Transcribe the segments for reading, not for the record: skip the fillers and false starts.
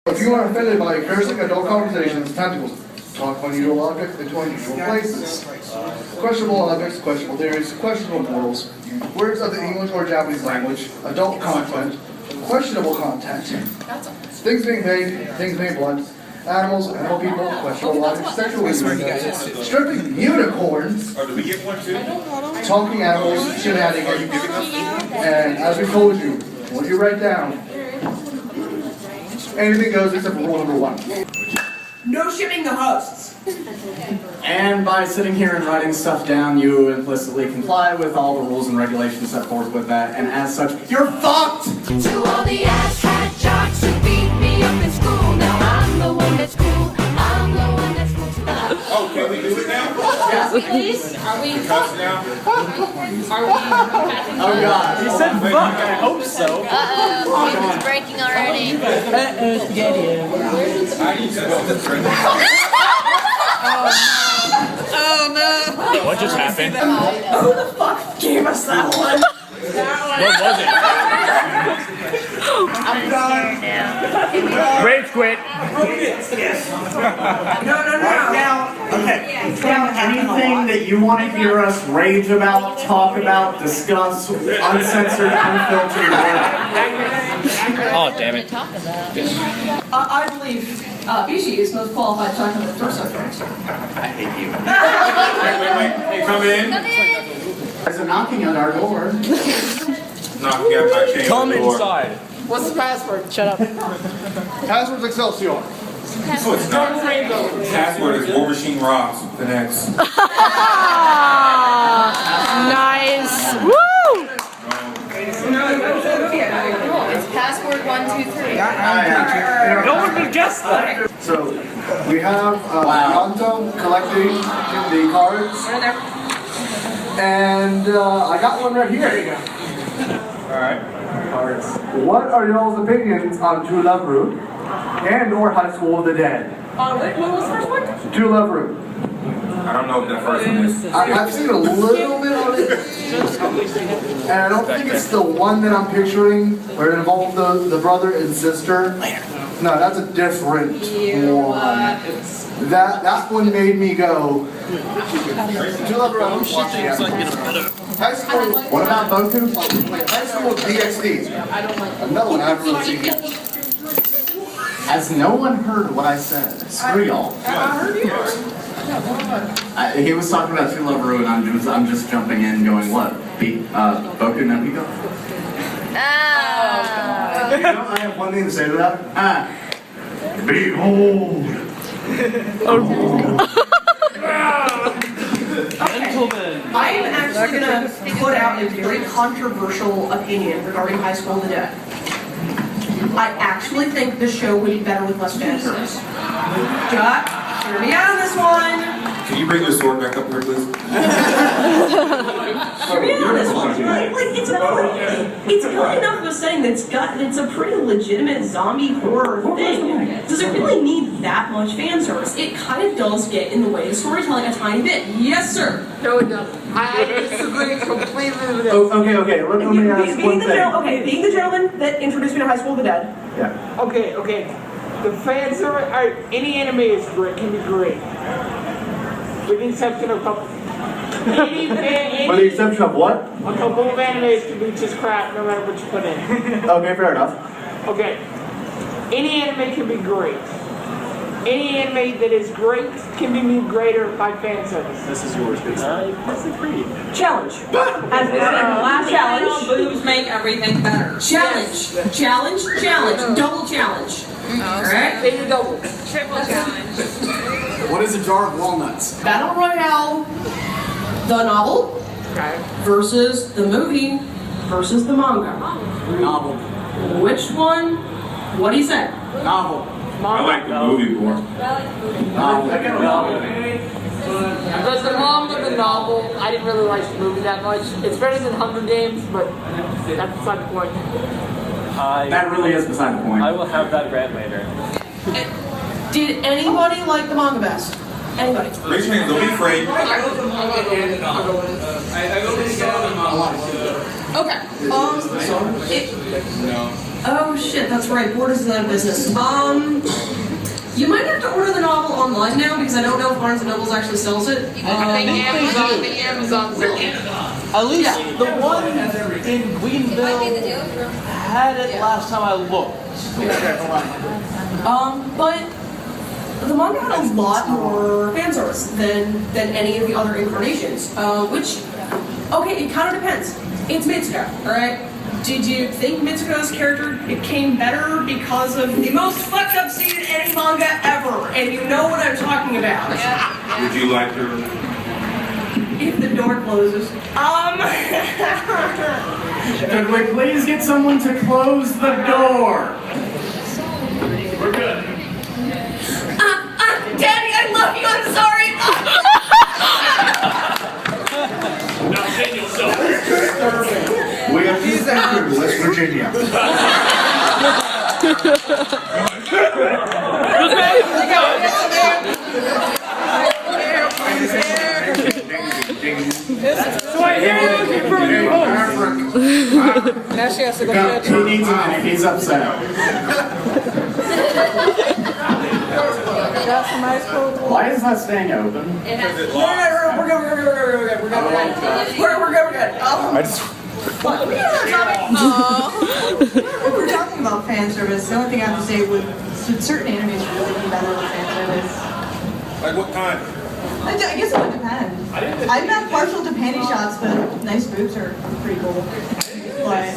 If you are offended by embarrassing adult conversations, tentacles, talk unusual objects into unusual places. Questionable objects, questionable theories, questionable morals, words of the English or Japanese language, adult content, questionable content, things being vague, things being blunt, animals, animal people, questionable logic, sexual innuendo, stripping unicorns, talking animals, shenanigans, and as we told you, what you write down, anything goes except for rule number 1. No shipping the hosts. And by sitting here and writing stuff down, you implicitly comply with all the rules and regulations set forth with that, and as such, you're fucked! To all the asshat jocks who beat me up in school, now I'm the one that's cool. I'm the one that's cool too. Oh, can we do it now? Yes, please. Are we? Cuss now? Are we? Oh god, he said fuck, I hope so. Uh-oh, it's breaking already. Oh no! What just happened? Who the fuck gave us that one? What was it? I'm done. Rage quit. No. Now, okay. Now, anything that you want to hear us rage about, talk about, discuss, uncensored, unfiltered, Oh, damn it. I believe Bishi is most qualified to talk about the torso first. I hate you. Wait. Hey, come in. There's a knocking at our door. Knocking at my chain. Come inside. What's the password? Shut up. Password's Excelsior. No, it's not. Password is War Machine Rocks with an X. Nice. Woo! It's password 123. No one would guess that. So, we have Yanto collecting the cards. And I got one right here. Alright. Cards. What are y'all's opinions on True Love Root and or High School of the Dead? What was the first one? True Love Root. I don't know what that first one is. I've seen a little bit of it. And I don't think it's the one that I'm picturing where it involved the brother and sister. No, that's a different one. That one made me go. True Love Root, I'm watching it. High School, what about Boku? High School DxD. Another one I haven't really seen yet. Has no one heard what I said? Screw y'all. I heard you. He was talking about True Love Ru, and I'm just jumping in going, what? Boku no Pico? Ah. You know, I have one thing to say to that. Behold. I am actually going to put out a very controversial opinion regarding High School of the Dead. I actually think the show would be better with less fan service. Jack, hear me out on this one. Can you bring your sword back up here, please? Hear me out on this one. Like it's good enough of a setting it's a pretty legitimate zombie horror thing. Does it really need that much fan service? It kind of does get in the way of storytelling a tiny bit. Yes, sir. No, it doesn't. I disagree completely with it. Okay, let me ask one thing. Being the gentleman that introduced me to High School of the Dead. Yeah. Okay. The fan service, any anime is great, can be great. With the exception of a couple. With the exception of what? A couple of animes can be just crap no matter what you put in. Okay, fair enough. Okay. Any anime can be great. Any anime that is great can be made greater by fan service. This is yours, please. I disagree. Challenge. As we said, last challenge. Boobs make everything better. Challenge. Double challenge. Alright? Maybe double. Triple challenge. What is a jar of walnuts? Battle Royale, the novel, versus the movie, versus the manga. Novel. Which one? What do you say? Novel. I like the movie more. Novel. But the mom of the novel, I didn't really like the movie that much. It's better than Hunger Games, but that's beside the point. That really is beside the point. I will have that read later. Did anybody like the manga best? Anybody? Raise your hands, don't be afraid. Okay. Oh shit, that's right. Borders is out of business. You might have to order the novel online now because I don't know if Barnes & Noble actually sells it. The Amazon section. At least the one in Greenville had it last time I looked. But the manga had a lot more fan service than any of the other incarnations. Which, okay, it kind of depends. It's Mitsuko, alright? Did you think Mitsuko's character became better because of the most fucked up scene in any manga ever? And you know what I'm talking about. Would you like her? If the door closes. Could we please get someone to close the door? We're good. Daddy, I love you, I'm sorry! Now, Daniel, so. We have two senators in West Virginia. So I hear you're looking for a new host. Now she has to go He needs a minute, he's upset. Why is that staying open? We're good. What? We We're talking about fan service. The only thing I have to say would certain animes really be better with fan service. Like what kind? I guess it would depend. I'm not partial to panty shots, but nice boobs are pretty cool. But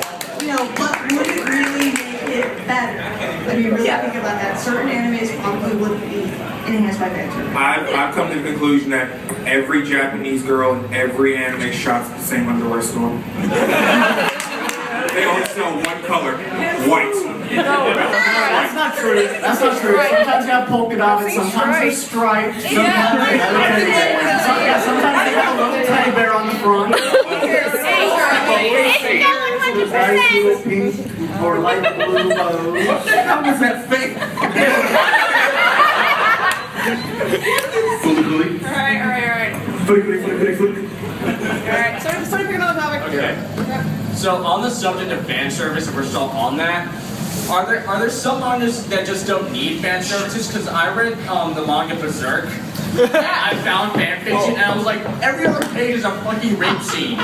what would it really make it better? I mean, really think about that. Certain animes probably wouldn't be enhanced by fan service. I've come to the conclusion that every Japanese girl in every anime shops at the same underwear store. They only sell one color, white. That's not true. That's not true. Sometimes you have polka dots, sometimes they're striped, sometimes they have sometimes they have a little teddy bear on the front. Nice little pink or light blue bows. What the hell is that fake? Fully. Alright. Fully. Alright, so pick another topic. Okay. So on the subject of fan service, if we're still on that, are there some mangas that just don't need fan services? Because I read the manga Berserk. I found fan fiction and I was like, every other page is a fucking rape scene.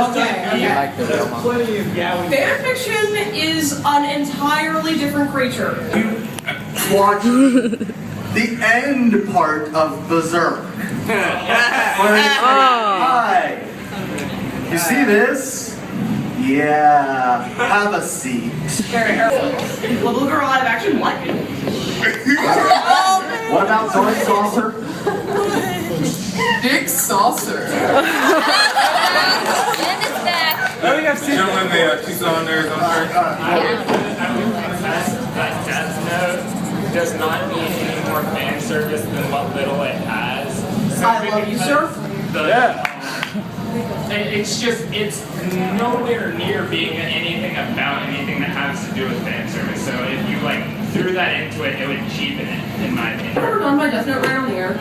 Okay. Fan fiction is an entirely different creature. Watch the end part of Berserk. Hi. You see this? Yeah. Have a seat. Well, Blue Girl live action, what? What about Soy Saucer? Big saucer. Gentlemen, she's on there. That Death Note does not need any more fan service than what little it has. I love you, sir. It's nowhere near being anything about anything that has to do with fan service. So if you threw that into it, it would cheapen it, in my opinion. Never done my Death Note right on the air.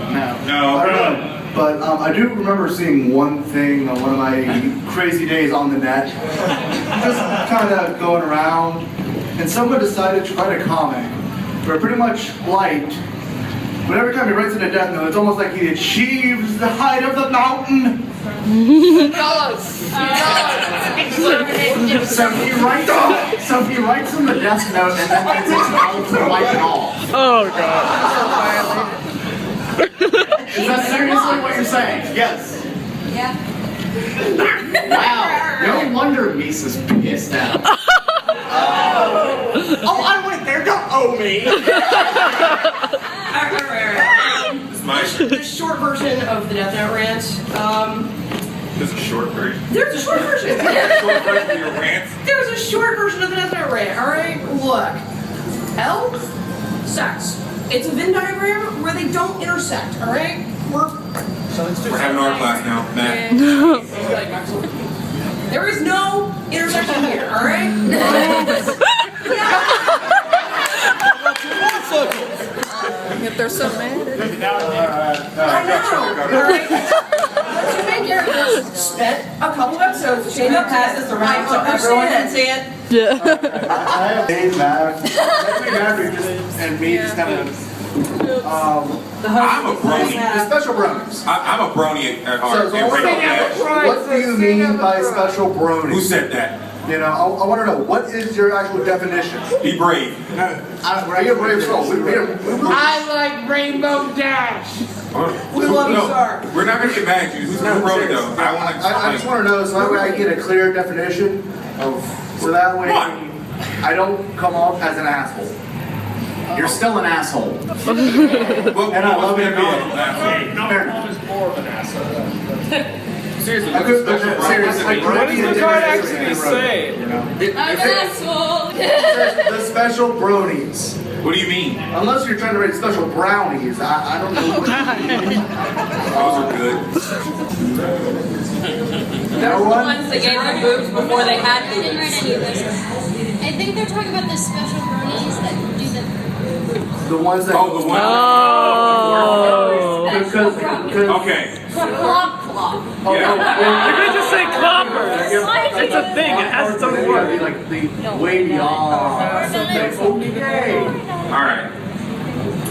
No. I don't know. But I do remember seeing one thing on one of my crazy days on the net. Just kind of going around, and someone decided to write a comic where pretty much Light, but every time he writes in a Death Note, it's almost like he achieves the height of the mountain. So he writes in the Death Note and then he takes an owl to wipe it off. Oh god. Is that seriously what you're saying? Yes. Yeah. Wow. No wonder Misa's pissed out. Oh, I went there. Don't owe me. Alright. The short version of the Death Note rant. There's a short version. There's a short version. Short version of your rant. There's a short version of the Death Note rant. Alright, look. L, sex. It's a Venn diagram where they don't intersect. Alright, we're having our class now, Matt. there is no intersection here. Alright. If they're so mad. I know. Alright. Let's make your spent a couple episodes changing passes around so everyone can see it. I have Dave Matt, and me just kind of, I'm a brony. the special brownies. I'm a brony at heart. So, and right what do you mean by special brownies? Who said that? You know, I want to know, what is your actual definition? Be brave. Are you a brave soul? I like Rainbow Dash. We love you, sir. We're not going to get mad at you. Who's the brony though? I just want to know so that way I get a clear definition of, so that way I don't come off as an asshole. You're still an asshole. And I love it. More of an asshole. Seriously, What does the card actually say? I'm an asshole. The special bronies. What do you mean? Unless you're trying to write special brownies, I don't know what you mean. Those are good. No one? Ones that gave them boobs before they had I didn't write any of this. I think they're talking about the special bronies that do the The ones that. Oh, the one. Because. Okay. Clop clop. Yeah. You could just say cloppers. It's a thing. It has its own word. Like the way beyond. Okay. All right.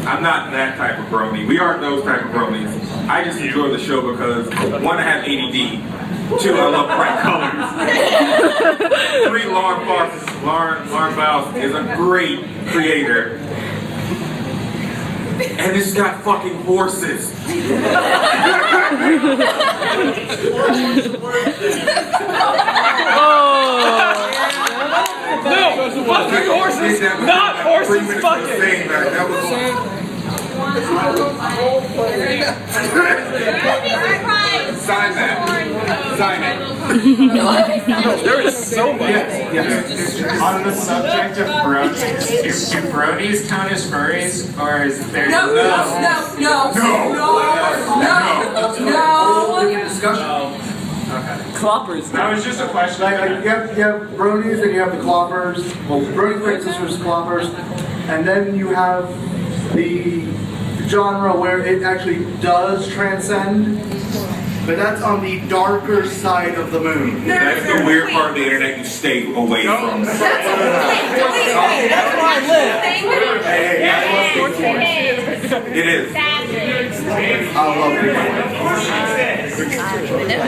I'm not that type of brony. We aren't those type of bronies. I just enjoy the show because, one, I have ADD. Two, I love bright colors. Three, Lauren Faust is a great creator. And it's got fucking horses. No, fucking horses, not horses, fucking. That was Sign that. Sign it. There is so much. On the subject of bronies, do bronies count as furries, or is there No. Cloppers. That was just a question. Like you have bronies and you have the cloppers. Well, bronies, princesses, cloppers, and then you have the genre where it actually does transcend. But that's on the darker side of the moon. That's the weird part of the internet you stay away from. That's where I live. It is. I love it.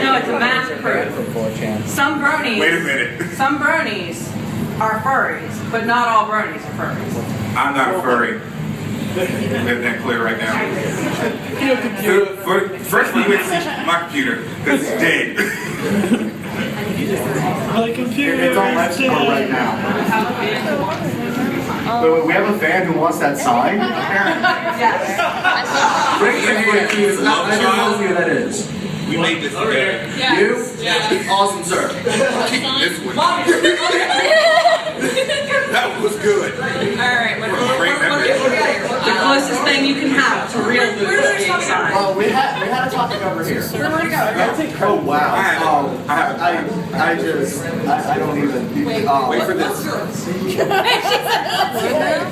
No, it's a math proof. Some bronies. Wait a minute. Some bronies are furries, but not all bronies are furries. I'm not a furry. Make that clear right now. Firstly, you see my computer, because it's dead. My computer. It's on life support right now. Wait, we have a fan who wants that sign? Yes. Bring it in here, please. I don't know who that is. We made this together. You? Yeah. Awesome, sir. This one. That was good. Alright, the closest thing you can have to real food inside. Oh, we had a topic over here. Oh, wow. I don't even. Wait for this.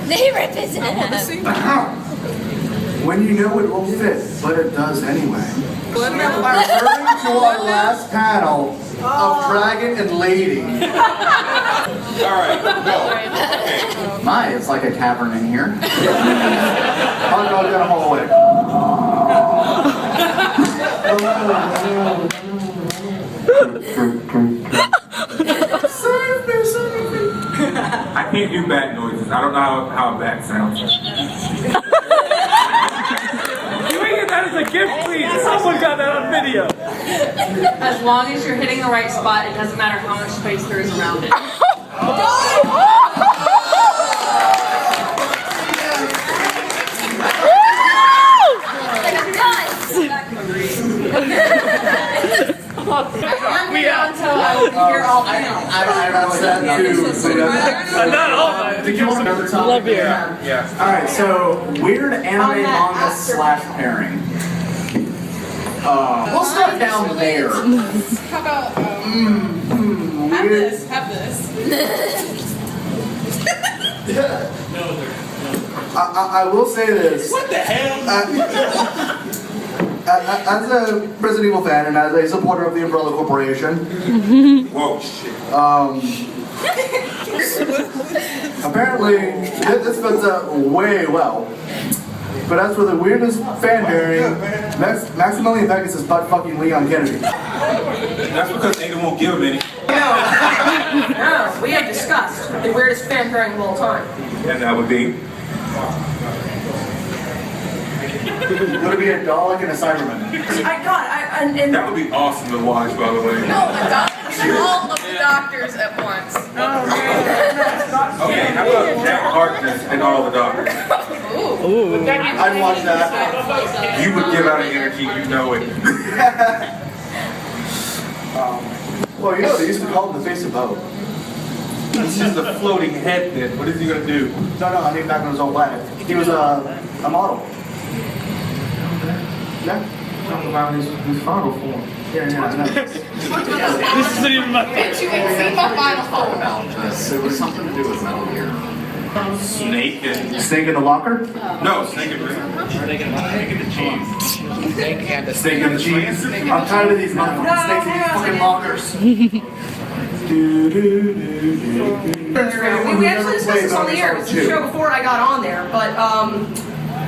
They represent. When you know it won't fit, but it does anyway. Referring to our last panel of Dragon and Lady. Alright, go. My, it's like a tavern in here. Hot dog down a hallway. I can't do bat noises. I don't know how a bat sounds. Can we get that as a gift, please? Someone got that on video. As long as you're hitting the right spot, it doesn't matter how much space there is around it. We out. Until I hear all panels. I was that too. Not all. Did you want another topic? Love beer. Yeah. Alright, so weird anime manga slash pairing. We'll start down there. How about, have this, have this. I will say this. What the hell? as a Resident Evil fan and as a supporter of the Umbrella Corporation, Whoa, shit. apparently this fits out way well. But as for the weirdest fan bearing, Maximilian Vegas is butt fucking Leon Kennedy. That's because Ada won't give him any. No, we have discussed the weirdest fan pairing of all time. And that would be? Would it be a Dalek and a Cyberman? And That would be awesome to watch, by the way. No, all of the doctors at once. Okay, how about Jack Harkness and all the doctors? I'd watch that. You would give out an energy, you know it. Well, you know, they used to call him the face of Bo. He's just a floating head then. What is he gonna do? No, I mean back in his old life. He was a model. Yeah. Talking about his final form. Yeah, I know. This isn't even my Did you even see my final form? It was something to do with Metal Gear. Snake and... Snake in the locker? No, Snake and... Snake and the cheese. Snake in the cheese. I'm tired of these motherfucking snakes in these fucking lockers. we actually discussed this on the air. It was the show before I got on there, but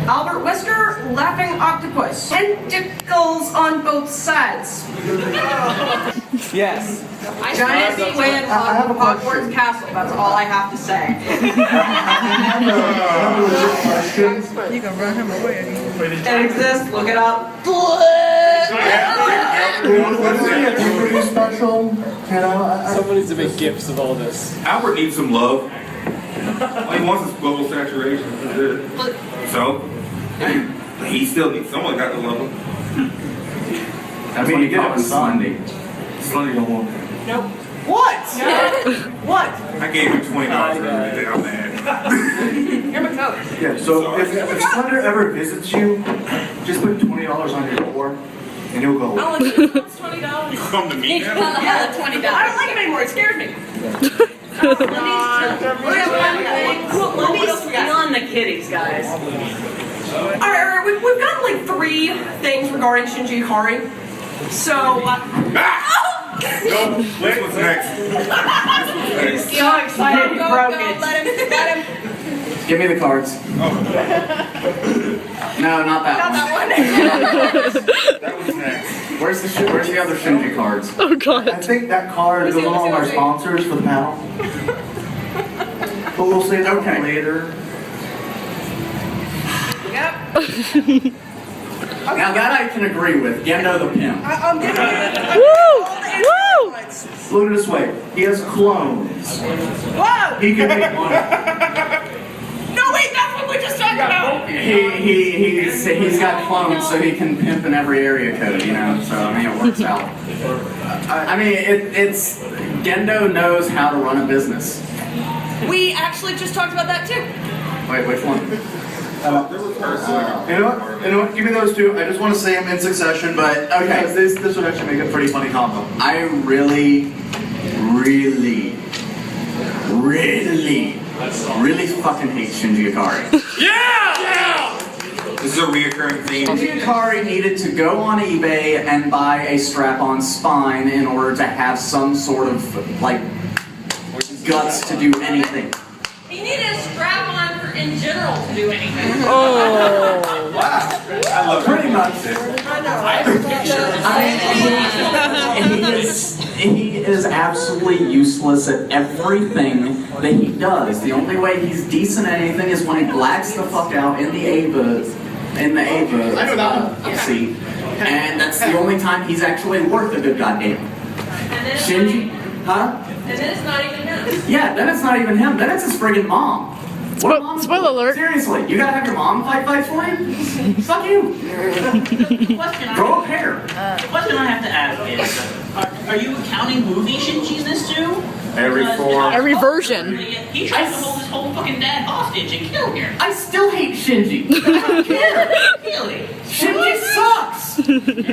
Albert Wesker, laughing octopus, tentacles on both sides. Yes. Giant squid on Hogwarts Castle. That's all I have to say. You can run him away. It exists. Look it up. Pretty special, you know. Someone needs to make gifs of all this. Albert needs some love. All he wants is global saturation. That's it. So, he still needs someone got to love him. That's when you get it with Sunday. Sonny don't want that. Nope. What? What? I gave him $20 for everything. I'm mad. You're my coach. Yeah, so if Slender ever visits you, just put $20 on your door, and he'll go. Oh, it's $20. You come to me now? Yeah, $20. I don't like it anymore. It scares me. Let me on the kitties, guys. Alright, we've got like 3 things regarding Shinji Ikari. So, No, wait, what's next? he's so excited he broke it. Let him. Give me the cards. Oh, No, not that Not one. that one. that was next. Where's the other Shinji cards? Oh god. I think that card goes along with our sponsors for the panel. But we'll say that later. Yep. Now that I can agree with. Gendo the pimp. I'm giving Woo! Woo! Look at it this way. He has clones. Whoa! He can make money. No, wait, that's what we just talked about. He's got clones, so he can pimp in every area code, you know. So I mean, it works out. I mean, it's Gendo knows how to run a business. We actually just talked about that too. Wait, which one? You know what? Give me those 2. I just want to say them in succession, but okay, this would actually make a pretty funny combo. I really fucking hate Shinji Ikari. This is a reoccurring theme. Shinji Ikari needed to go on eBay and buy a strap-on spine in order to have some sort of, like, guts to do anything. He needed a strap-on in general to do anything. Oh. Wow. I love Pretty much. He is absolutely useless at everything that he does. The only way he's decent at anything is when he blacks the fuck out in the Ava seat. And that's the only time he's actually worth a good goddamn. Shinji, huh? And then it's not even him. Yeah, then it's not even him. Then it's his friggin' mom. Spoiler alert. Seriously, you gotta have your mom fight fights for you? Fuck you. Grow up hair. The question I have to ask is, are you counting movie Shinji's too? Every version. He tries to hold his whole fucking dad hostage and kill him. I still hate Shinji. I don't care. Really? Shinji sucks. No, if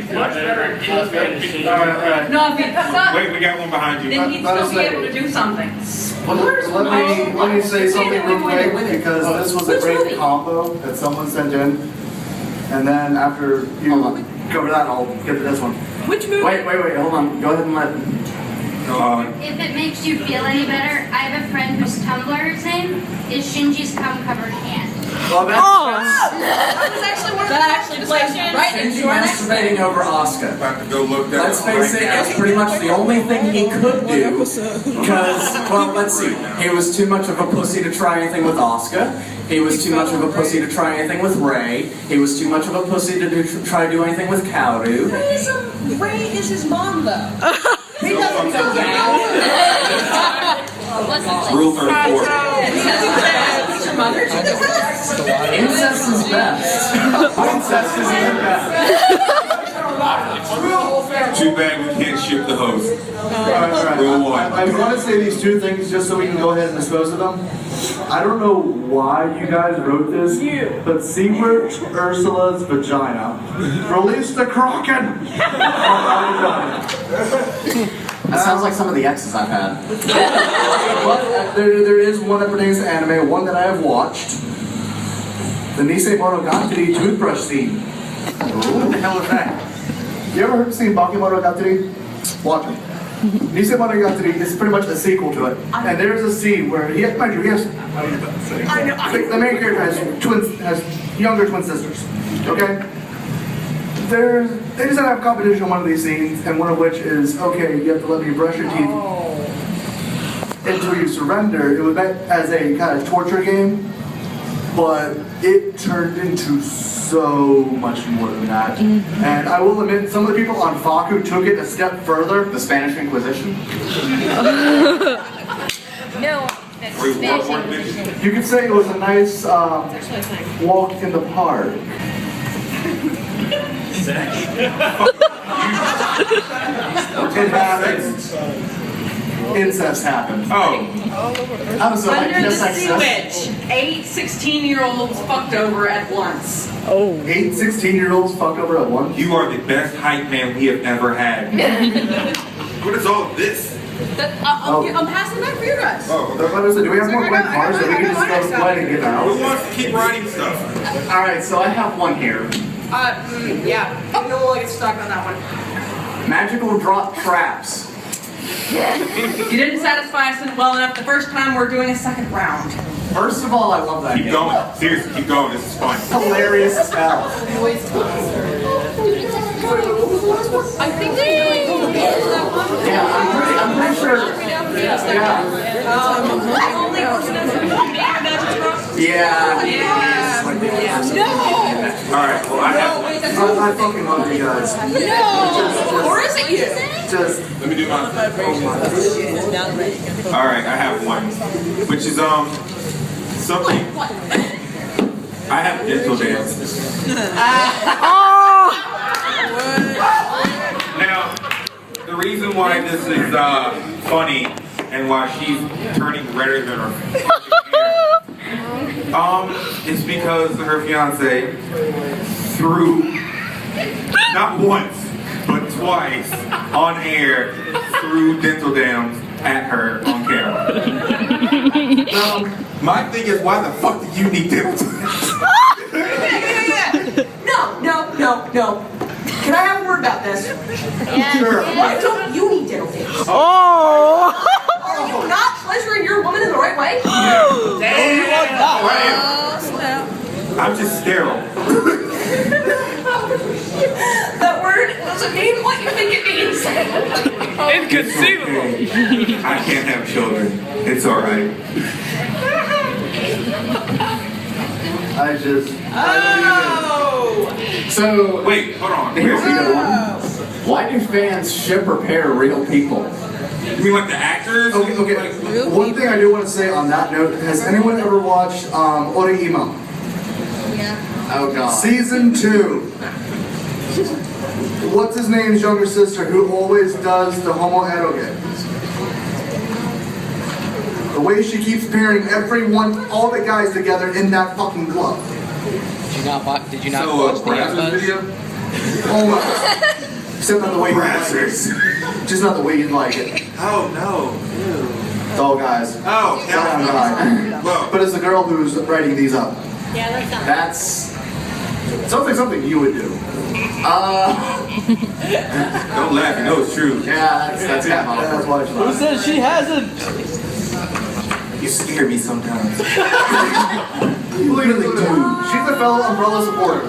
that's not, Wait, we got one behind you. then he'd still be able to do something. Let me say something real quick, because this was a great combo that someone sent in. And then after you cover that, I'll get to this one. Which movie? Wait, hold on. Go ahead and let. If it makes you feel any better, I have a friend whose Tumblr's name is Shinji's Cum Covered Hand. Well, That was actually one of the plays right in your next masturbating over Oscar. About to go look that Let's up face right it, now. it's pretty much the only thing he could do. Because, well, let's see. He was too much of a pussy to try anything with Oscar. He was too much of a pussy to try anything with Ray. He was too much of a pussy to try to do anything with Cowdew. Ray is his mom, though. He doesn't know that. Rule 34. Is your mother? Incest is best. Incest is the best. Too bad we can't ship the host. Rule 1. I want to say these two things just so we can go ahead and dispose of them. I don't know why you guys wrote this, but Seabird Ursula's vagina. Release the Kraken! That sounds like some of the exes I've had. But there is one that pertains to anime, one that I have watched. The Nisei Monogatari toothbrush scene. What the hell is that? You ever heard the scene Baki Monogatari? Watch it. Nisei Monogatari is pretty much a sequel to it. And there's a scene where he has, the main character has younger twin sisters. Okay? They just have a competition on one of these scenes, and one of which is, okay, you have to let me brush your teeth until you surrender. It was meant as a kind of torture game, but it turned into so much more than that. And I will admit, some of the people on Faku took it a step further. The Spanish Inquisition? No. You could say it was a nice walk in the park. It happens. Incest happens. Oh. Under the sewage, 8 16-year-olds fucked over at once. Oh. 8 16-year-olds fucked over at once? You are the best hype man we have ever had. What is all of this? I'm passing that for you guys. Oh, do we have more blank cards that we can just go ahead and get out? Who wants to keep writing stuff? Alright, so I have one here. Yeah. No, we'll get to talk about that one. Magical drop traps. You didn't satisfy us well enough the first time. We're doing a second round. First of all, I love that Keep game. going. Seriously, keep going. This is fun. Hilarious as hell. I think they Yeah, I'm pretty sure. Yeah. Alright, well, I fucking love you guys. Or is it you? Let me do mine. Alright, I have one. Which is, something. I have dental dams. Now, the reason why this is, funny and why she's turning redder than her hair, is because her fiance threw, not once, but twice, on air, threw dental dams at her on camera. My thing is, why the fuck do you need dental dams? No. Can I have a word about this? Sure. Why don't you need dental dams? Oh! Are you not pleasuring your woman in the right way? I'm just sterile. That word doesn't mean what you think it means. Inconceivable. I can't have children. It's alright. So, wait, hold on. Here's a good one. Why do fans ship or pair real people? You mean like the actors? Okay. One thing I do want to say on that note, has anyone ever watched Oreima? Yeah. Oh god. Season 2. What's his name's younger sister who always does the homoeroge? The way she keeps pairing all the guys together in that fucking club. Did you not watch the video? Almost. Except not the way you like it. Just not the way you'd like it. Oh no. It's all guys. Oh, But it's the girl who's writing these up. Yeah, that's not. That's Sounds like something you would do. Don't laugh, you know it's true. Yeah, that's kind of That's why Who says she hasn't? You scare me sometimes. Clearly do. She's a fellow umbrella supporter.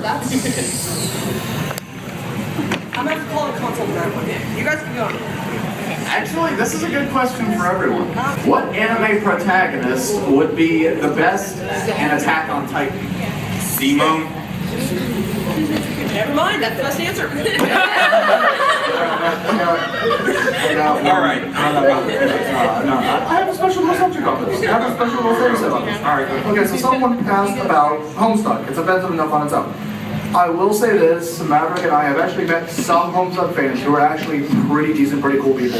I'm gonna have to call a consult for that one. You guys can go on. Actually, this is a good question for everyone. What anime protagonist would be the best in Attack on Titan? Simone. Never mind, that's the best answer. Alright. No, I have a special little subject on this. I have a special little thing to say about this. Alright. Okay, so someone asked about Homestuck. It's offensive enough on its own. I will say this, Maverick and I have actually met some Homestuck fans who are actually pretty decent, pretty cool people.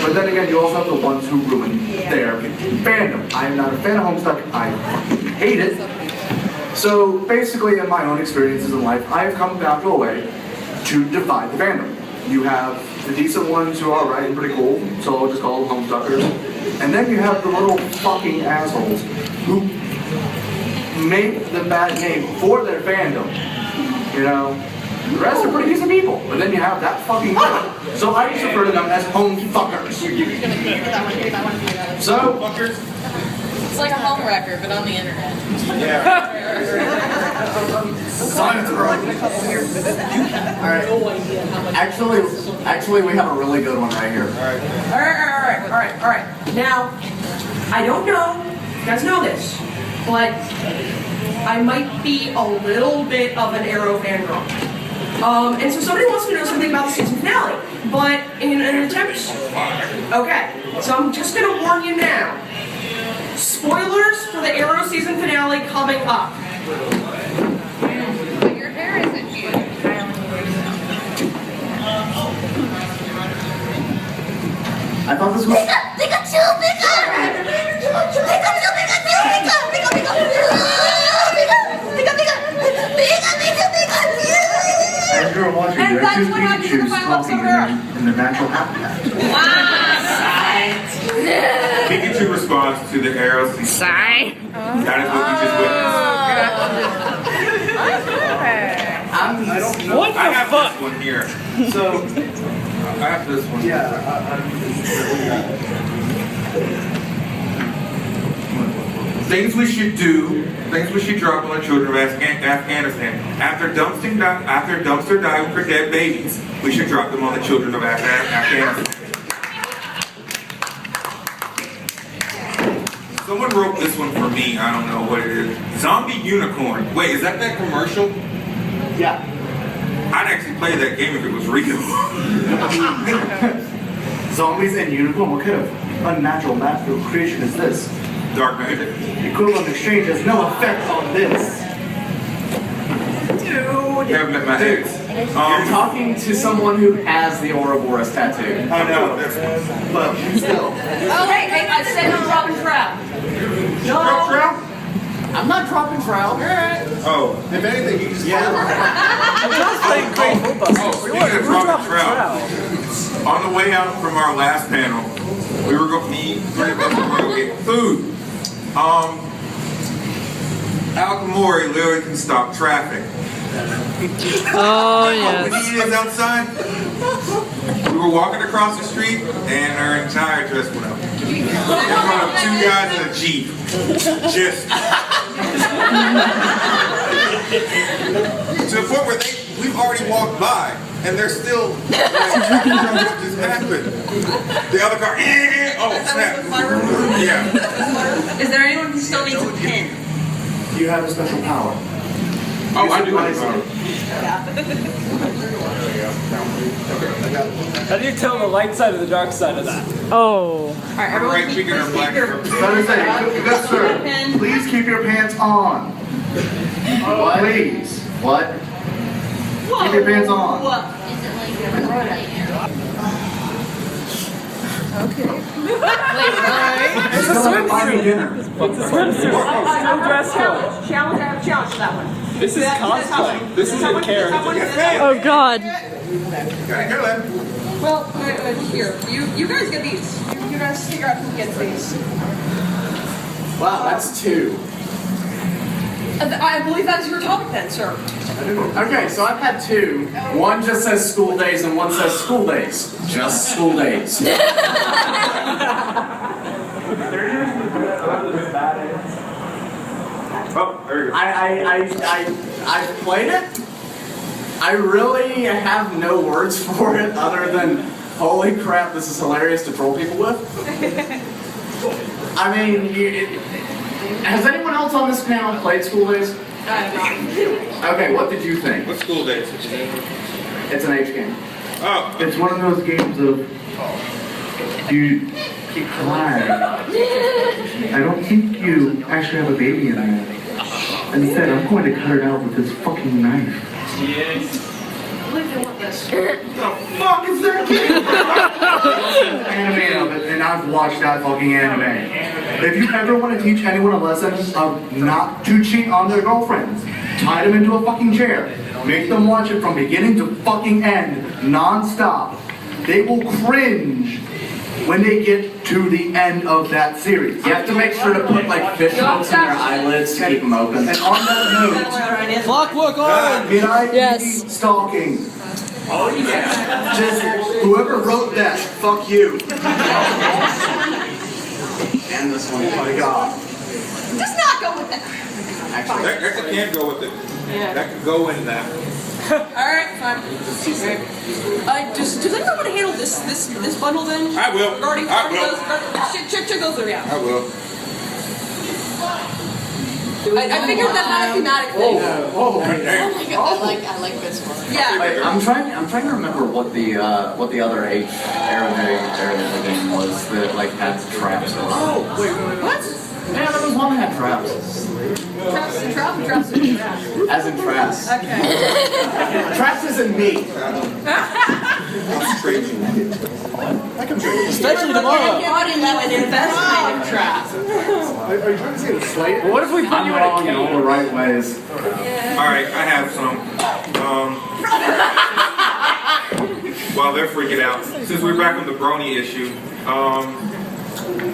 But then again, you also have the ones who ruin their fandom. I am not a fan of Homestuck. I hate it. So basically, in my own experiences in life, I have come down to a way to divide the fandom. You have the decent ones who are right and pretty cool, so I'll just call them Homestuckers. And then you have the little fucking assholes who make the bad name for their fandom. You know? The rest are pretty decent people. But then you have that fucking guy. So I just refer to them as home fuckers. So, fuckers. It's like a home wrecker, but on the internet. Science Alright. Actually, we have a really good one right here. Alright. Now, I don't know if you guys know this, but I might be a little bit of an Arrow fangirl. And so somebody wants to know something about the season finale, but in an attempt... Okay, so I'm just gonna warn you now. Spoilers for the Arrow season finale coming up. But your hair isn't huge. I thought this was... As you're watching, And there are that's two what happens in the Pikachu's final talking episode. in their natural habitat. Pikachu responds to the arrow season. Sigh. That is what we just witnessed. What the I have fuck? this one here. So, I have this one. Things we should do, things we should drop on the children of Afghanistan. After dumpster diving for dead babies, we should drop them on the children of Afghanistan. Someone wrote this one for me. I don't know what it is. Zombie Unicorn. Wait, is that commercial? yeah. I'd actually play that game if it was real. Zombies and unicorn, what kind of unnatural magical creation is this? Dark Knight. Equivalent exchange has no effect on this. Dude. You haven't met my ex. You're talking to someone who has the Ouroboros tattoo. I know, but still. Oh, hey, I said I'm dropping trout. Drop trout? I'm not dropping trout. Oh. If anything, you just Speaking of dropping trout, on the way out from our last panel, we were going to get food. Al Kamori literally can stop traffic. Oh, When yes. he is outside, we were walking across the street and our entire dress went up. In front of two guys in a Jeep. Just. To the point where we've already walked by and they're still like, what just happened? The other car, oh snap. Yeah. Is there anyone who still needs a pin? You have a special power. Oh, I do have a power. How do you tell the light side of the dark side of that? Oh. Alright, everyone Right chicken or black Better say, good sir, please keep your pants on. What? Please. What? Keep your pants on. It's a swimsuit. Dinner. It's a swimsuit. No dress code. Challenge, I have a challenge for that one. This is cosplay. This isn't character. Oh, God. Well, here, you guys get these. You guys figure out who gets these. Wow, that's two. I believe that is your topic then, sir. Okay, so I've had two. One just says school days and one says school days. Just school days. Oh, there you go. I've played it. I really have no words for it other than, holy crap, this is hilarious to troll people with. I mean, has anyone else on this panel played School Days? Okay, what did you think? What school days? It's an H game. Oh. It's one of those games of you lie. I don't think you actually have a baby in there. Instead, I'm going to cut it out with this fucking knife. Yes. I believe they want this. What the fuck is that game? Anime of it, and I've watched that fucking anime. If you ever want to teach anyone a lesson of not to cheat on their girlfriends, tie them into a fucking chair, make them watch it from beginning to fucking end, non-stop. They will cringe when they get to the end of that series. You have to make sure to put like fish hooks in your eyelids to keep them open. And on that note, Clockwork Orange! did I be stalking? Oh yeah. Just whoever wrote that, fuck you. And this one. Oh my god. Just not go with that. Actually, That can go with it. Yeah. That could go in that. Alright, fine. Does anyone want to handle this bundle then? I will. Regarding I will. check those through, yeah. I will. I figured that had a thematic thing. Oh my god, I like this one. Yeah. wait, I'm trying to remember what the other H aerodynamic game was that like had traps. Oh, wait, what? Yeah, there was one that had traps. Traps and traps and traps and traps. As in traps. Okay. Traps isn't me. Especially tomorrow. Brought in you an investment in traps. Are you trying to say it's slate? What if we put I'm you in a wrong in all cage? the right ways. Alright, I have some. While they're freaking out, since we're back on the Brony issue,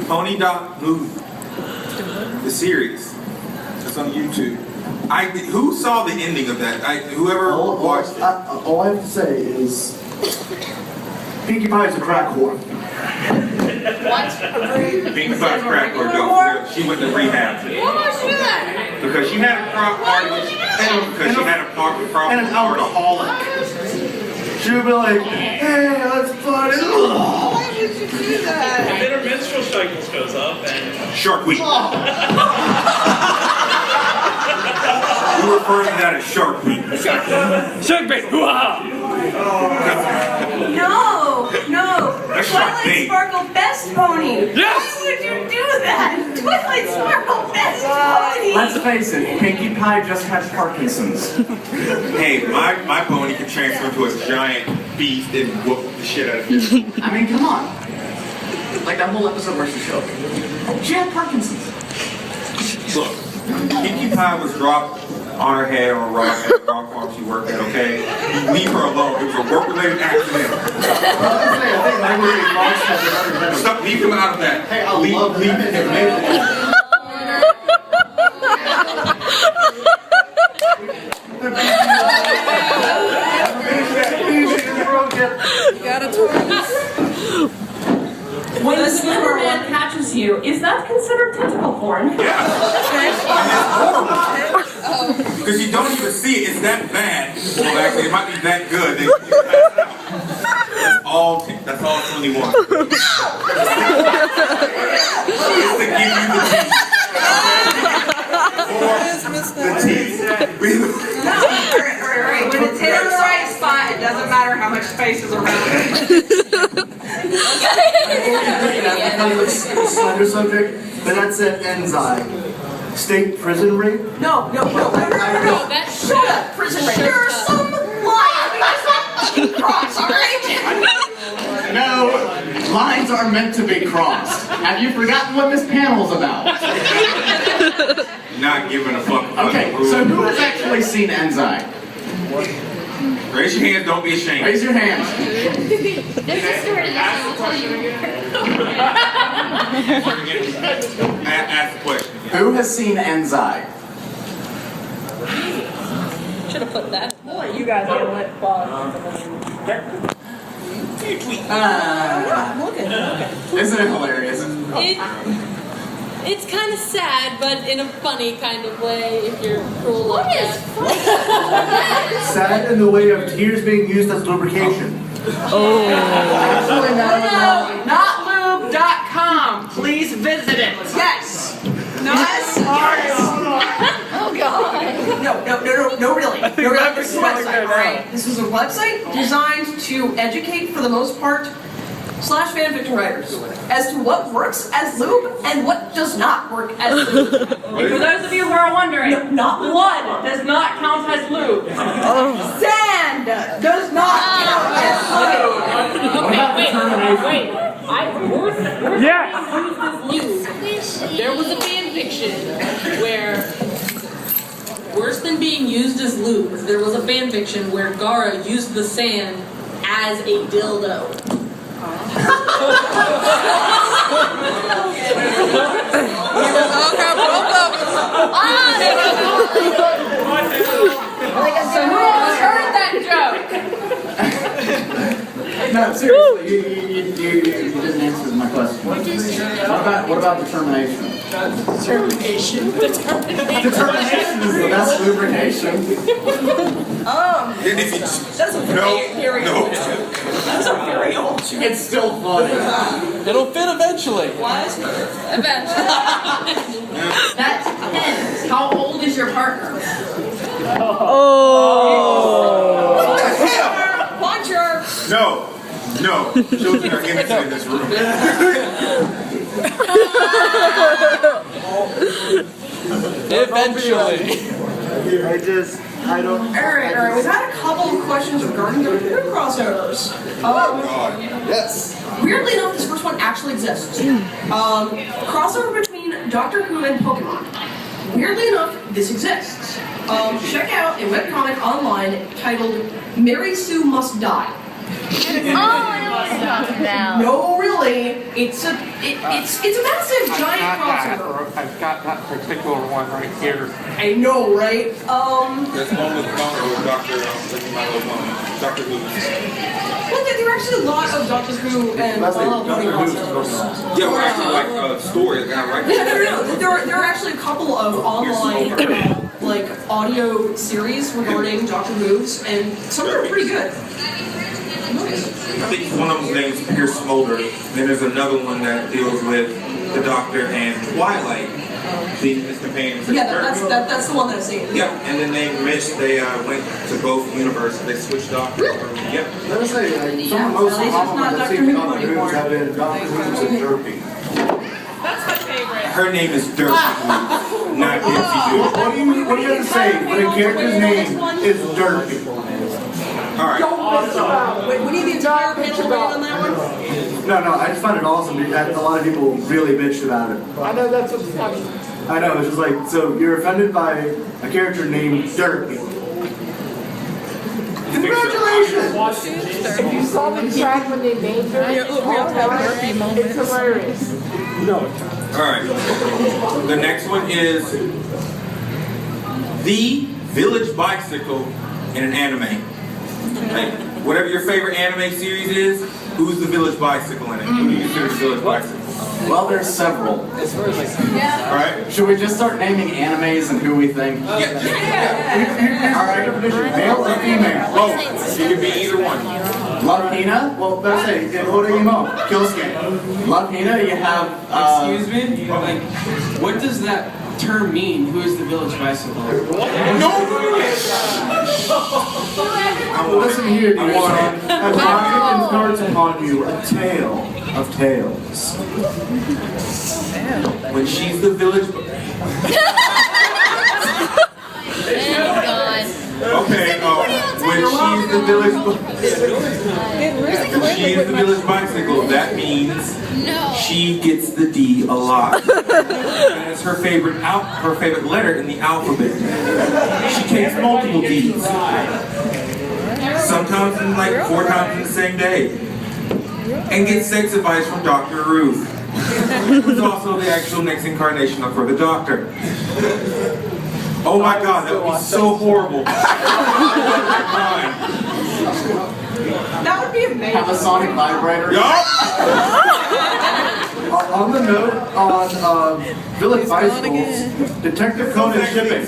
Pony.Move, the series, that's on YouTube. Who saw the ending of that? Whoever watched it. All I have to say is, Pinkie Pie is a crack whore. What? Pinkie Pie's crack whore, though. She went to rehab. Why would she do that? Because she had a party with, because she had a problem And an alcoholic. She would be like, hey, let's party. Why would you do that? And then her menstrual cycle goes up and... Shark Week. We refer to that as Shark Week. Shark bait! Hoo-ha! No. That's Shark Twilight Bait. Sparkle Best Pony. Yes! Why would you do that? Twilight Sparkle Best Pony. Let's face it, Pinkie Pie just has Parkinson's. Hey, my pony can transfer into a giant beast and whoop the shit out of you. I mean, come on. Like that whole episode where she showed. She had Parkinson's. Look, Pinkie Pie was dropped on her head on a rock at the rock farm she worked at, okay? You leave her alone. It was a work-related accident. Stop, leave him out of that. Hey, I love leave that. him. You got a Taurus. When the Slenderman catches you, is that considered tentacle porn? Yeah. Because you don't even see it. It's that bad. Well, actually, it might be that good. That's all it's really want. It's to give you the teeth. Right. When it's hit in the right spot, it doesn't matter how much space is around it. Slender subject, but that's an enzyme. State prison rape? No. That's Shut up, prison rape. There are some lines cross, alright? No, lines are meant to be crossed. Have you forgotten what this panel's about? Not giving a fuck about Okay, the rules. so who has actually seen Enzai? Raise your hand, don't be ashamed. Raise your hands. There's a story to this, I'll tell you. Ask the question. Who has seen Enzai? should have put that. Boy, you guys handle it. Isn't it hilarious? It's kind of sad, but in a funny kind of way if you're cruel like that. Sad in the way of tears being used as lubrication. Actually, no. Notlube.com. Please visit it. Yes. Yes. Oh God. No, really. No, really. This is a website, right? This is a website designed to educate, for the most part, /fanfiction writers as to what works as lube and what does not work as lube. And for those of you who are wondering, blood does not count as lube. Sand does not count as lube. Wait. Yeah. There was a fan fiction where, worse than being used as lube, there was a fan fiction where Gara used the sand as a dildo. So who else heard that joke? No, seriously, you didn't answer my question. What about determination? Determination is the best lubrication. That's a very old joke. That's a very old joke. It's still funny. It'll fit eventually. eventually. That depends. How old is your partner? What the hell? Puncher! No. Children are innocent in this room. Eventually. I don't. Alright, we've had a couple of questions regarding the crossovers. Yes. Weirdly enough, this first one actually exists. Crossover between Doctor Who and Pokemon. Weirdly enough, this exists. Check out a webcomic online titled Mary Sue Must Die. Oh, I know what you're talking about. No, really, it's a massive giant crossover. I've got that particular one right here. I know, right? There's one with Doctor Who. Well, there are actually a lot of Doctor Who and crossovers. Yeah, well, actually, like stories. Right? Yeah, there are actually a couple of online like audio series regarding Doctor Who's, and some of them are pretty good. I think one of them's named Pierce Smolder. Then there's another one that deals with the Doctor and Twilight being his companions. Yeah, that's the one that I've seen. Yeah, and then they went to both universes. They switched Doctor. Yep. Let me say, some of the most common ones I've seen Doctor Who's have been Doctor Who's and Derpy. That's my favorite. Her name is Derpy, not Dipsy Doo. What do you have to say when a character's name is Derpy? Alright. Wait, we need the entire panel to on that one? No, I just find it awesome. A lot of people really bitched about it. I know that's what's funny. I know, it's just like, so you're offended by a character named Derpy. Congratulations! If you saw the track when they named her, it's hilarious. Alright. The next one is the Village Bicycle in an anime. Like, whatever your favorite anime series is, who's the Village Bicycle in it? Who do you consider the Village Bicycle? Well, there's several. Alright? Should we just start naming animes and who we think? Yeah. Alright, male or female? Oh, she could be either one. Love Hina? Well, let's say, Horigimo, Kyosuke. Love Hina, you have, Excuse me? Like, what does that term mean? Who is the Village Bicycle? Listen here, dear son. As logic imparts upon you a tale of tales. When she's the Village... Okay, when she's the Village Bicycle, that means she gets the D a lot. And it's her favorite letter in the alphabet. She takes multiple D's. Sometimes in like 4 times in the same day. And gets sex advice from Dr. Ruth, who's also the actual next incarnation for the Doctor. Oh my God, that would be so horrible. have a sonic vibrator? On the note, on Village High Schools, Detective Conan shipping.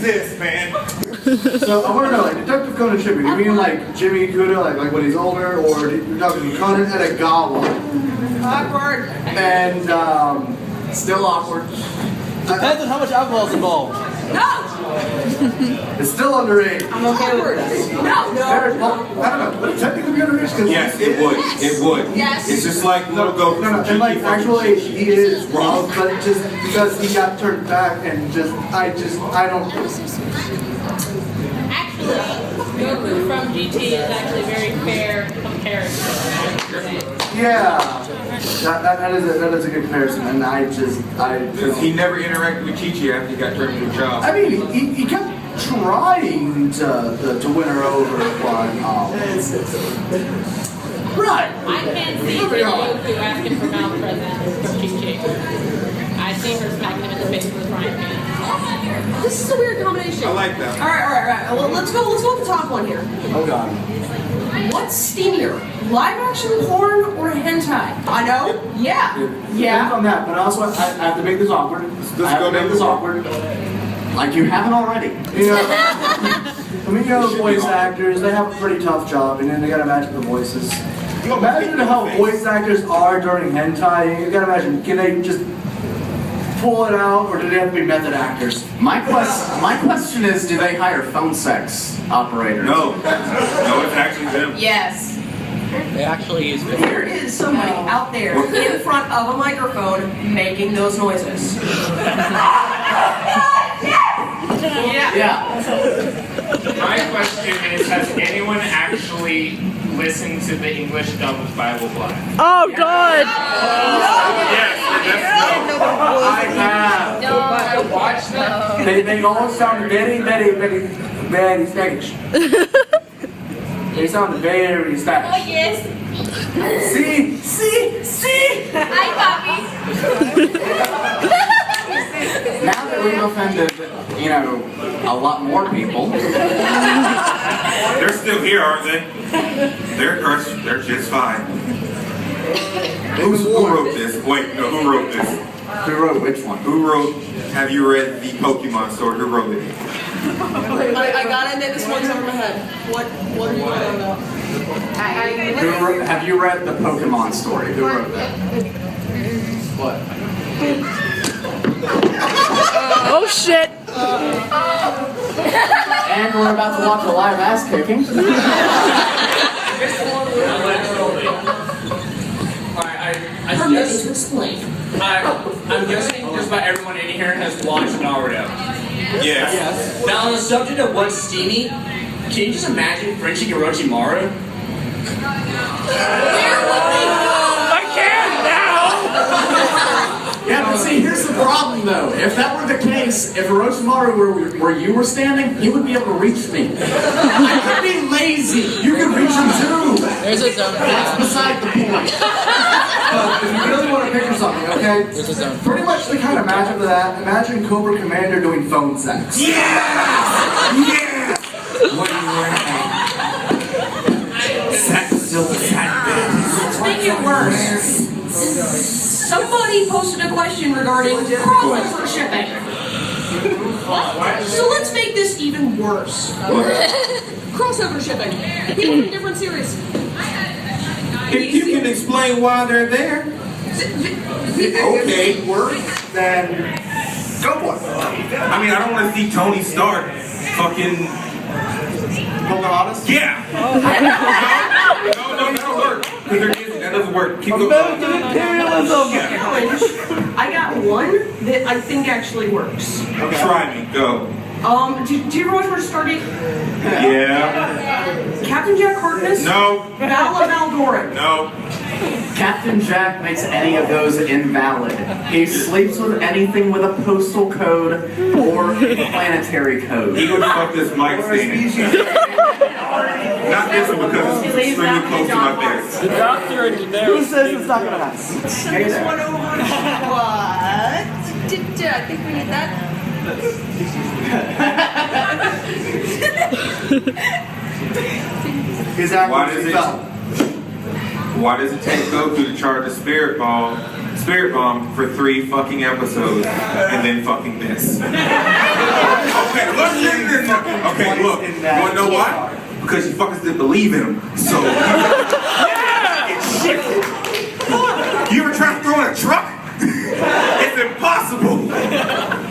So I want to know, like, Detective Conan shipping, you mean like Jimmy Ikuze, like when he's older, or you're talking Conan and a Gawa? Awkward. And, still awkward. Depends on how much alcohol is involved. No! It's still underage. I'm okay with this. No! Well, I don't know, would it technically be underage? Cause Yes, it would. It would. Yes. It's just like little Goku. No, and like actually he is wrong, but just because he got turned back and I don't. Actually, Goku from GT is actually very fair comparison. Yeah, that is a good comparison, and Because he never interacted with Chi-Chi after he got turned into a child. I mean, he kept trying to win her over, but right. I can't see Goku asking for malpresence from Chi-Chi. I see her smacking him in the face with a frying pan. This is a weird combination. I like that. All right. Well, let's go with the top one here. Oh God. What's steamier, live action porn or hentai? I know. Yeah. Depends on that, but also I have to make this awkward. I have to make this awkward. Like you haven't already. You know, I mean, you know, voice actors, they have a pretty tough job, and then they gotta match the voices. Imagine how voice actors are during hentai. You gotta imagine, can they just pull it out, or do they have to be method actors? My question is, do they hire phone sex operators? No, it's actually them. Yes. They actually use it. There is somebody out there in front of a microphone making those noises. Yeah. My question is, has anyone actually listened to the English dub of Bible Black? Oh God! I have. I watched them. They all sound very Spanish. They sound very Spanish. Oh, yes. See? Hi, Bobby. Now that we've offended, you know, a lot more people. They're still here, aren't they? They're just fine. Who wrote this? Wait, no, who wrote this? Who wrote which one? Who wrote, have you read the Pokemon story? Who wrote it? I gotta admit, this one's over my head. What are you talking about? Have you read the Pokemon story? Who wrote that? What? Oh shit! And we're about to watch a live ass kicking. I'm guessing just about everyone in here has watched Naruto. Yes. Now on the subject of what's steamy, can you just imagine Frenchie Orochimaru? I can now! Yeah, but see, here's the problem though. If that were the case, if Orochimaru were where you were standing, he would be able to reach me. I could be lazy. You can reach him too. There's a zone. That's beside the point. If you really want to picture something, okay? There's a zone. Pretty much the kind of matchup of that. Imagine Cobra Commander doing phone sex. Yes! What are you wearing? Let's make it worse. Somebody posted a question regarding crossover shipping. So let's make this even worse. Crossover shipping. People from different series. If you can explain why they're there. Okay. Then go for it. I mean, I don't want to see Tony Stark fucking Pocahontas? Yeah. No, that'll work. That doesn't work. Keep going. American imperialism. I got one that I think actually works. Okay. Try me. Go. Do you ever watch Stargate? Yeah. Captain Jack Harkness? No. Vala Valdorin? No. Captain Jack makes any of those invalid. He sleeps with anything with a postal code or a planetary code. He would fuck this mic stand. Not this one because it's extremely close to my face. The doctor and Who says it's not gonna happen? This one over. What? I think we need that. His accuracy fell. Why does it take Goku to charge a spirit bomb for 3 fucking episodes and then fucking this? Okay, look. Okay, look. You wanna know why? Because you fuckers didn't believe in him. So it's shit. You ever try to throw in a truck? It's impossible.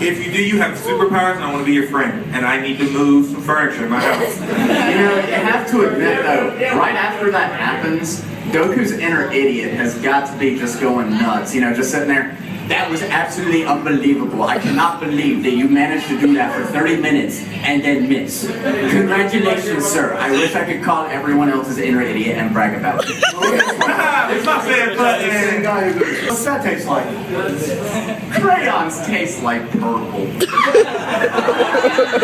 If you do, you have superpowers, and I want to be your friend. And I need to move some furniture in my house. You know, you have to admit though, right after that happens, Goku's inner idiot has got to be just going nuts. You know, just sitting there. That was absolutely unbelievable. I cannot believe that you managed to do that for 30 minutes and then miss. Congratulations, sir. I wish I could call everyone else's inner idiot and brag about it. It's not fair, but what's that taste like? Crayons taste like purple.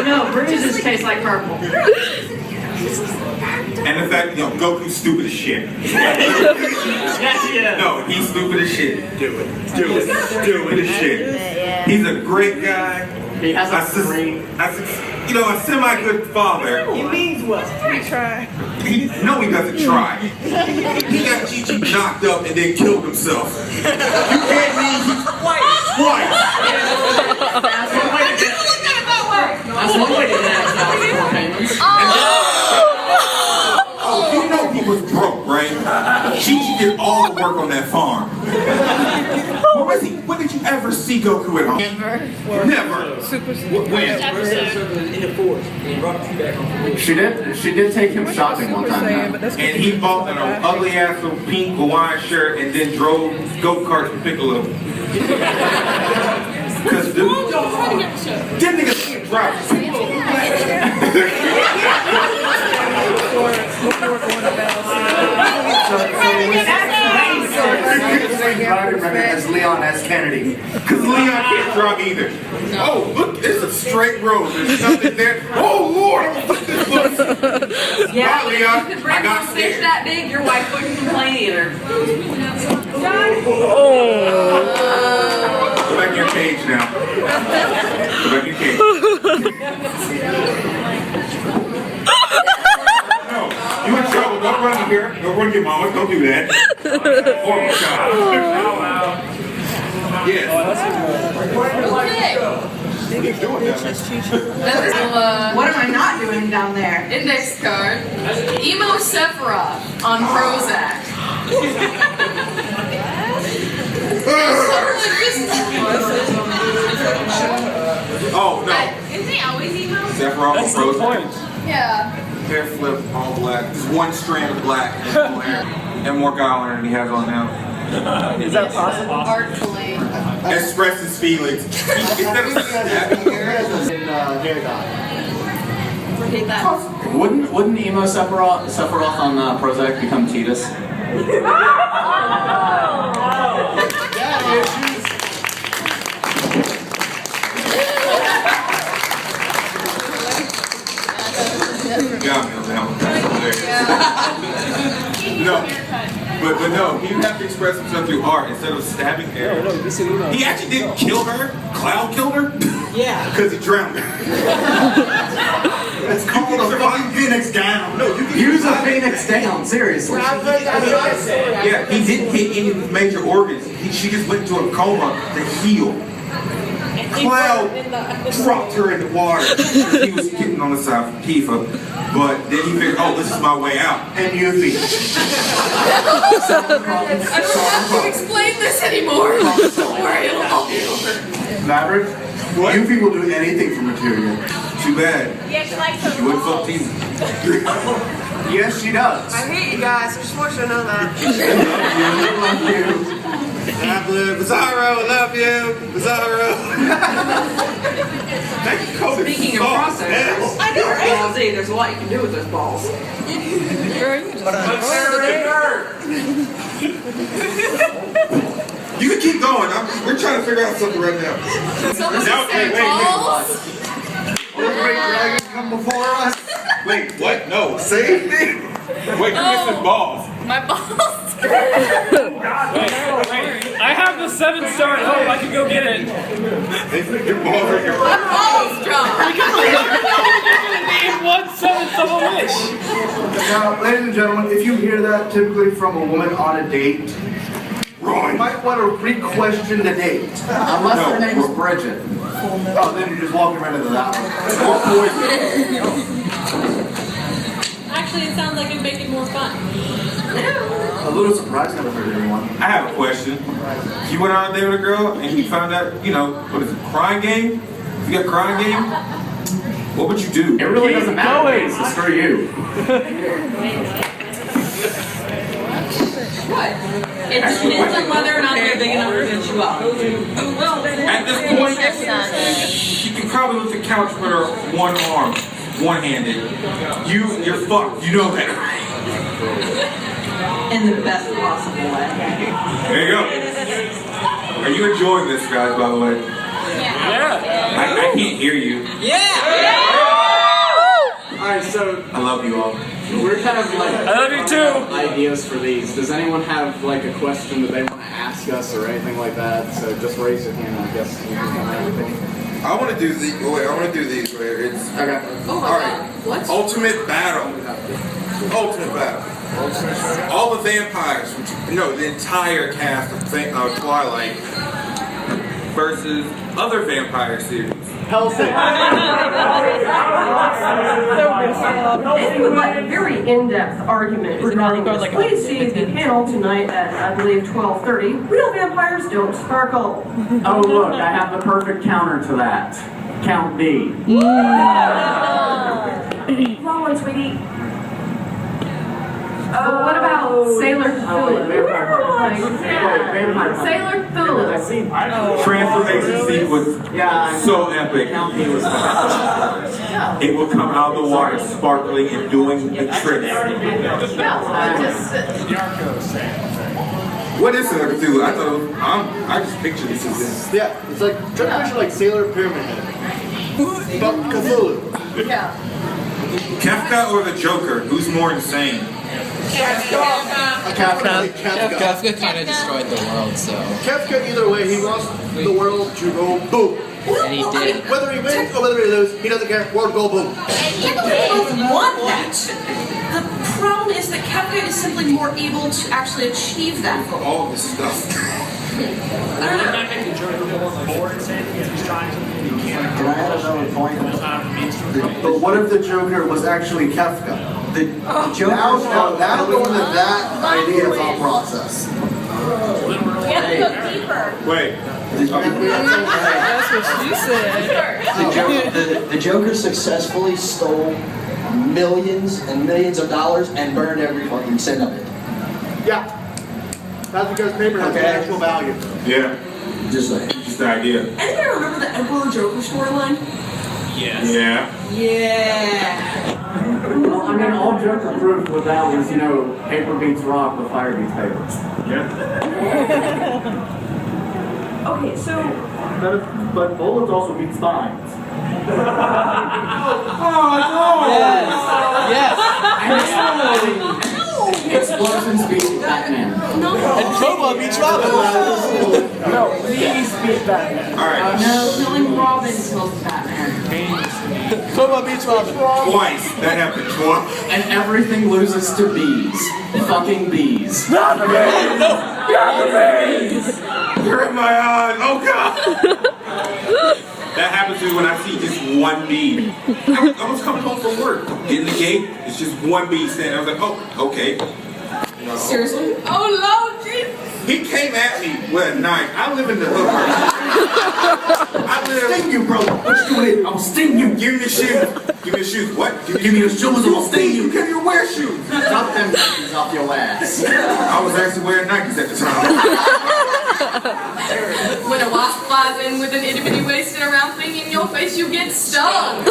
No, bruises taste like purple. And the fact, Goku's stupid as shit. No, he's stupid as shit. Stupid as shit. He's a great guy. He has a a semi-good father. He means well. Try. No, he doesn't try. He got Chi-Chi knocked up and then killed himself. You can't mean twice. That's one way to get out payments. You know he was broke, right? Chi-Chi did all the work on that farm. Where was he? When did you ever see Goku at home? Never. She did take him shopping one time. And he bought an ugly ass little pink Hawaiian shirt and then drove go-karts with Piccolo. Because them niggas can't drive. As Leon S. Kennedy. Because Leon can't drive either. Oh, look, it's a straight road. There's nothing there. Oh, Lord! Yeah, Bye, Leon. you could bring home fish that big, your wife wouldn't complain either. Go back in your cage now. Go back in your cage. No, you in trouble. Don't run in here. Don't run to your mama. Don't do that. Oh, my God. Yes. What am I not doing down there? Index card. Emo Sephiroth on Prozac. Oh, no. Isn't he always emo? Sephiroth on Prozac. Yeah. Hair flip, all black. Just one strand of black and full hair. And more gallon than he has on now. Is that possible? Artfully. Express his feelings. Instead of snapping hair. Repeat that. Wouldn't emo Sephiroth on Prozac become Tidus? Got me on that one. No. But no, he would have to express himself through art instead of stabbing hair. He actually didn't kill her. Cloud killed her? Yeah. Because he drowned her. It's called a fucking Phoenix down. No, you can use a Phoenix down, seriously. Yeah, he didn't hit any of his major organs. She just went into a coma to heal. Cloud dropped her in the water. He was getting on the side for Tifa. But then he figured, oh, this is my way out. And Yuffie. I don't have to explain this anymore. Don't worry, it'll all be over. Maverick, Yuffie will do anything for material. Too bad. Yeah, she likes those She would fuck balls. Tifa. Yes, she does. I hate you guys. I just want you to know that. Love you. Bizarro, love you. Bizarro. Speaking of process, I know, right? Z, there's a lot you can do with those balls. You can keep going. We're trying to figure out something right now. Someone said balls. Great dragons come before us. Wait, what? No. Same thing. Wait, you're missing balls. My balls. Wait, I have the 7-star at home. I can go get it. Your balls are your My balls dropped. 1/7 of a wish. Now, ladies and gentlemen, if you hear that typically from a woman on a date, you might want to re-question the date. Unless her name is Bridget. Oh, then you're just walking right into that one. Actually, it sounds like it'd make it more fun. A little surprise never hurt anyone. I have a question. If you went on a date with a girl and you found out, you know, what is it, crying game? If you got crying game, what would you do? It really doesn't matter. So screw you. What? It depends on whether or not they're big enough to get you up. At this point, you can probably lift the couch with her one arm, one-handed. You're fucked. You know that. In the best possible way. There you go. Are you enjoying this, guys, by the way? Yeah. I can't hear you. Alright, so I love you all. we're kind of like I love you too. ideas for these. Does anyone have like a question that they want to ask us or anything like that? So just raise your hand, I guess you can come out with it. I want to do these. Wait, I want to do these where it's Okay. Oh my god. What? ultimate battle. Ultimate battle. All the vampires, the entire cast of Twilight versus other vampire series. Hellsing. Very in-depth argument regarding this. Please see the panel tonight at, I believe, 12:30. Real vampires don't sparkle. Oh look, I have the perfect counter to that. Count B. Wrong one, sweetie. What about Sailor Cthulhu? Sailor Cthulhu. Transformation scene was so epic. It will come out of the water sparkling and doing the tricks. What is Sailor Cthulhu? I thought it was, I just pictured this as this. Yeah, it's like, try to picture like Sailor Pyramid Head. But Cthulhu. Yeah. Kafka or the Joker? Who's more insane? Kafka kind of destroyed the world, so. Kafka, either way, he wants the world to go boom. And he did. Whether he wins or whether he loses, he doesn't care. World go boom. Yeah, but we both want that. The problem is that Kafka is simply more able to actually achieve that goal. All this stuff. Can I add another point? But what if the Joker was actually Kafka? The Joker. That'll go into that idea thought process. Wait. That's what she said. The Joker successfully stole millions and millions of dollars and burned every fucking cent of it. Yeah. That's because paper has actual value. Yeah. Just like. Just the idea. Anybody remember the Emperor Joker storyline? Yes. Yeah. Yeah. Well, I mean, all Joker proved with that was, paper beats rock, but fire beats paper. Yeah. Okay, so. But bullets also beat spines. Explosions beat Batman. No. And Cobra beats Robin. No, these beat Batman. Alright. No, killing Robin kills Batman. Cobra beats Robin. Twice. That happened twice. And everything loses to bees. Fucking bees. Not the bees! No! Not the bees! You're in my eyes. Oh God. That happens to me when I see just one bee. I was coming home from work. Get in the gate. It's just one bee standing. I was like, oh, okay. Seriously? Oh Lord Jesus! He came at me with a knife. I live in the hood. I live. Sting you, bro. What you doing? I'll sting you. Give me the shoes. Give me the shoes. What? Give me the shoes. I'll sting you. Give me your wear shoes. Knock them Nikes off your ass. I was actually wearing Nikes at the time. When a wasp flies in with an itty bitty waist and a round thing in your face, you get stung.